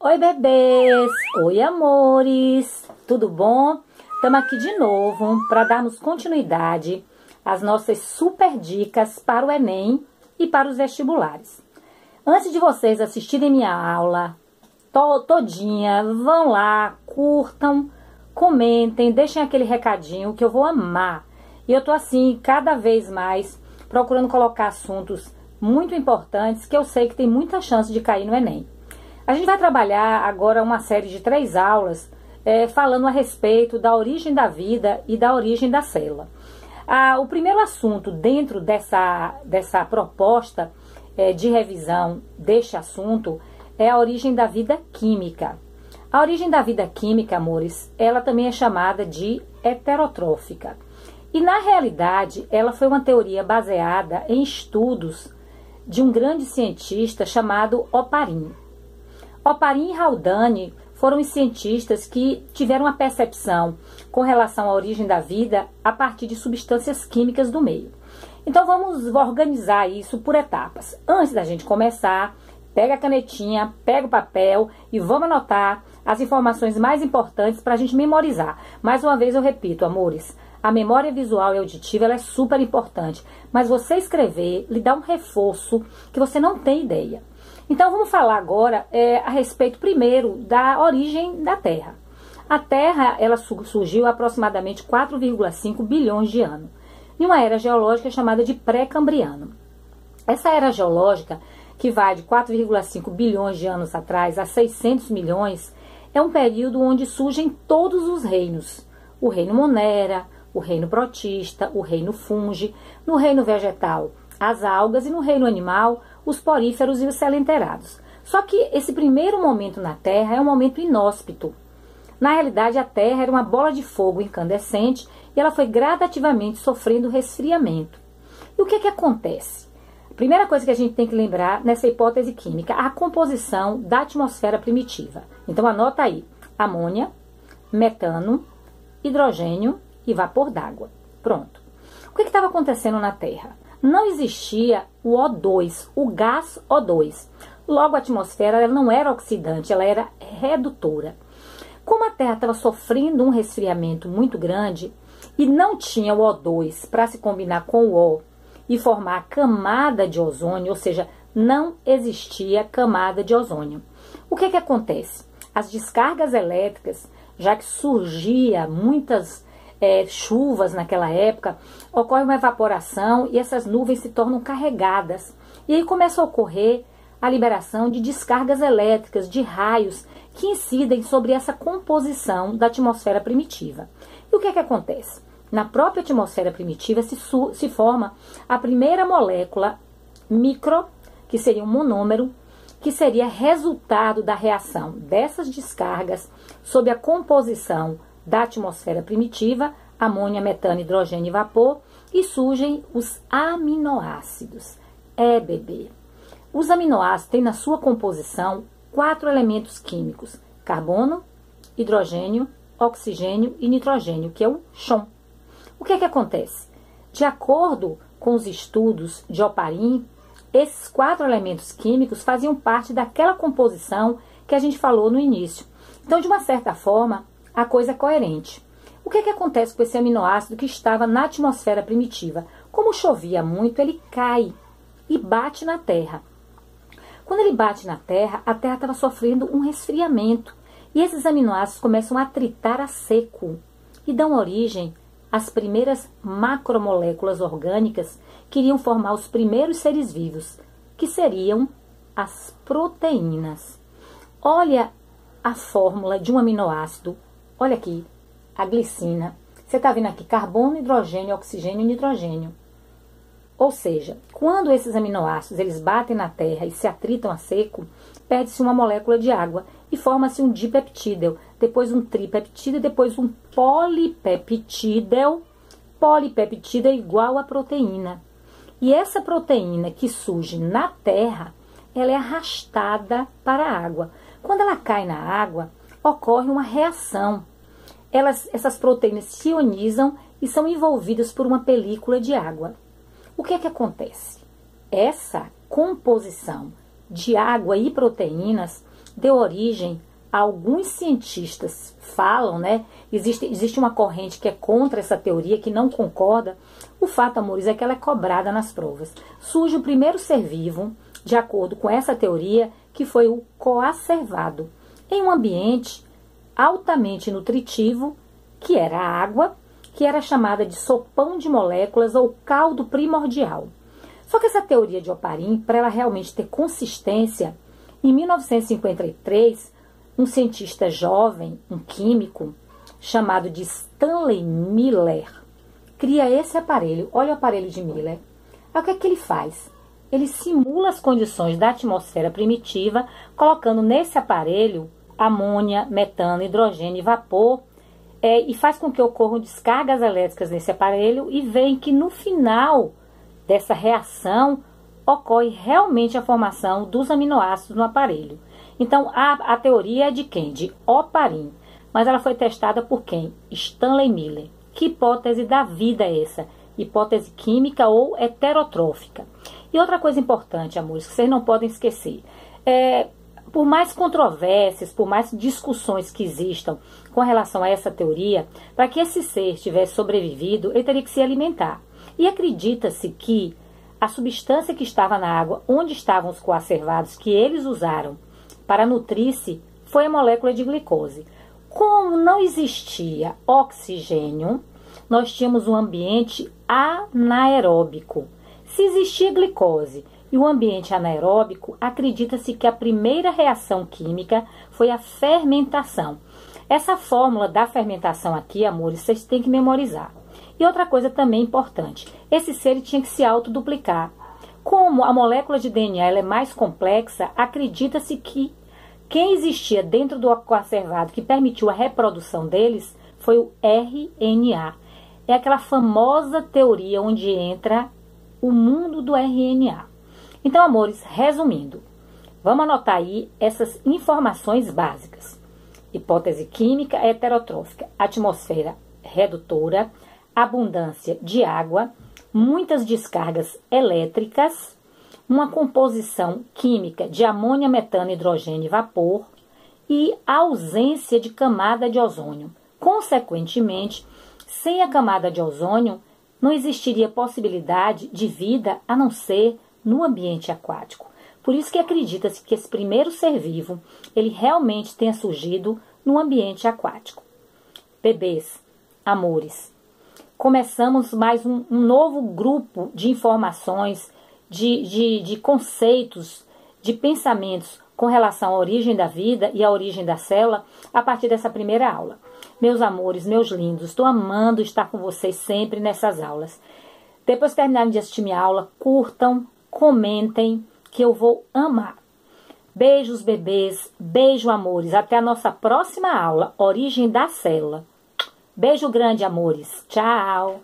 Oi, bebês! Oi, amores! Tudo bom? Estamos aqui de novo para darmos continuidade às nossas super dicas para o Enem e para os vestibulares. Antes de vocês assistirem minha aula todinha, vão lá, curtam, comentem, deixem aquele recadinho que eu vou amar. E eu tô assim, cada vez mais, procurando colocar assuntos muito importantes que eu sei que tem muita chance de cair no Enem. A gente vai trabalhar agora uma série de 3 aulas falando a respeito da origem da vida e da origem da célula. O primeiro assunto dentro dessa proposta de revisão deste assunto é a origem da vida química. A origem da vida química, amores, ela também é chamada de heterotrófica. E na realidade, ela foi uma teoria baseada em estudos de um grande cientista chamado Oparin. Oparin e Haldane foram os cientistas que tiveram a percepção com relação à origem da vida a partir de substâncias químicas do meio. Então vamos organizar isso por etapas. Antes da gente começar, pega a canetinha, pega o papel e vamos anotar as informações mais importantes para a gente memorizar. Mais uma vez eu repito, amores, a memória visual e auditiva ela é super importante, mas você escrever lhe dá um reforço que você não tem ideia. Então vamos falar agora a respeito primeiro da origem da Terra. A Terra ela surgiu há aproximadamente 4,5 bilhões de anos, em uma era geológica chamada de pré-cambriano. Essa era geológica, que vai de 4,5 bilhões de anos atrás a 600 milhões, é um período onde surgem todos os reinos. O reino Monera, o reino protista, o reino fungi, no reino vegetal, as algas e no reino animal, os poríferos e os selenterados. Só que esse primeiro momento na Terra é um momento inóspito. Na realidade, a Terra era uma bola de fogo incandescente e ela foi gradativamente sofrendo resfriamento. E o que acontece? A primeira coisa que a gente tem que lembrar nessa hipótese química, a composição da atmosfera primitiva. Então anota aí, amônia, metano, hidrogênio e vapor d'água. Pronto. O que estava acontecendo na Terra? Não existia o O2, o gás O2. Logo, a atmosfera ela não era oxidante, ela era redutora. Como a Terra estava sofrendo um resfriamento muito grande e não tinha o O2 para se combinar com o O e formar a camada de ozônio, ou seja, não existia camada de ozônio. O que acontece? As descargas elétricas, já que surgia muitas chuvas naquela época, ocorre uma evaporação e essas nuvens se tornam carregadas. E aí começa a ocorrer a liberação de descargas elétricas, de raios que incidem sobre essa composição da atmosfera primitiva. E o que acontece? Na própria atmosfera primitiva se forma a primeira molécula micro, que seria um monômero, que seria resultado da reação dessas descargas sob a composição da atmosfera primitiva, amônia, metano, hidrogênio e vapor, e surgem os aminoácidos. Bebê. Os aminoácidos têm na sua composição 4 elementos químicos: carbono, hidrogênio, oxigênio e nitrogênio, que é o chon. O que acontece? De acordo com os estudos de Oparin, esses 4 elementos químicos faziam parte daquela composição que a gente falou no início. Então, de uma certa forma, a coisa é coerente. O que acontece com esse aminoácido que estava na atmosfera primitiva? Como chovia muito, ele cai e bate na Terra. Quando ele bate na Terra, a Terra estava sofrendo um resfriamento. E esses aminoácidos começam a atritar a seco e dão origem às primeiras macromoléculas orgânicas que iriam formar os primeiros seres vivos, que seriam as proteínas. Olha a fórmula de um aminoácido. Olha aqui, a glicina. Você está vendo aqui carbono, hidrogênio, oxigênio e nitrogênio. Ou seja, quando esses aminoácidos eles batem na Terra e se atritam a seco, perde-se uma molécula de água e forma-se um dipeptídeo, depois um tripeptídeo, depois um polipeptídeo. Polipeptídeo é igual a proteína. E essa proteína que surge na Terra, ela é arrastada para a água. Quando ela cai na água, ocorre uma reação. Essas proteínas se ionizam e são envolvidas por uma película de água. O que acontece? Essa composição de água e proteínas deu origem a alguns cientistas falam, né? Existe uma corrente que é contra essa teoria, que não concorda. O fato, amores, é que ela é cobrada nas provas. Surge o primeiro ser vivo, de acordo com essa teoria, que foi o coacervado, em um ambiente altamente nutritivo, que era a água, que era chamada de sopão de moléculas ou caldo primordial. Só que essa teoria de Oparin, para ela realmente ter consistência, em 1953, um cientista jovem, um químico, chamado de Stanley Miller, cria esse aparelho. Olha o aparelho de Miller. Aí o que é que ele faz? Ele simula as condições da atmosfera primitiva, colocando nesse aparelho amônia, metano, hidrogênio e vapor, e faz com que ocorram descargas elétricas nesse aparelho, e vem que no final dessa reação ocorre realmente a formação dos aminoácidos no aparelho. Então, a teoria é de quem? De Oparin. Mas ela foi testada por quem? Stanley Miller. Que hipótese da vida é essa? Hipótese química ou heterotrófica. E outra coisa importante, amores, que vocês não podem esquecer. Por mais controvérsias, por mais discussões que existam com relação a essa teoria, para que esse ser tivesse sobrevivido, ele teria que se alimentar. E acredita-se que a substância que estava na água, onde estavam os coacervados, que eles usaram para nutrir-se, foi a molécula de glicose. Como não existia oxigênio, nós tínhamos um ambiente anaeróbico. Se existia glicose e o ambiente anaeróbico, acredita-se que a primeira reação química foi a fermentação. Essa fórmula da fermentação aqui, amores, vocês têm que memorizar. E outra coisa também importante, esse ser tinha que se autoduplicar. Como a molécula de DNA ela é mais complexa, acredita-se que quem existia dentro do coacervado que permitiu a reprodução deles foi o RNA. É aquela famosa teoria onde entra o mundo do RNA. Então, amores, resumindo, vamos anotar aí essas informações básicas. Hipótese química heterotrófica, atmosfera redutora, abundância de água, muitas descargas elétricas, uma composição química de amônia, metano, hidrogênio e vapor e ausência de camada de ozônio. Consequentemente, sem a camada de ozônio, não existiria possibilidade de vida a não ser no ambiente aquático. Por isso que acredita-se que esse primeiro ser vivo, ele realmente tenha surgido no ambiente aquático. Bebês, amores, começamos mais um novo grupo de informações, de conceitos, de pensamentos com relação à origem da vida e à origem da célula a partir dessa primeira aula. Meus amores, meus lindos, estou amando estar com vocês sempre nessas aulas. Depois que terminarem de assistir minha aula, curtam, comentem, que eu vou amar. Beijos, bebês, beijo, amores. Até a nossa próxima aula, Origem da Célula. Beijo grande, amores. Tchau!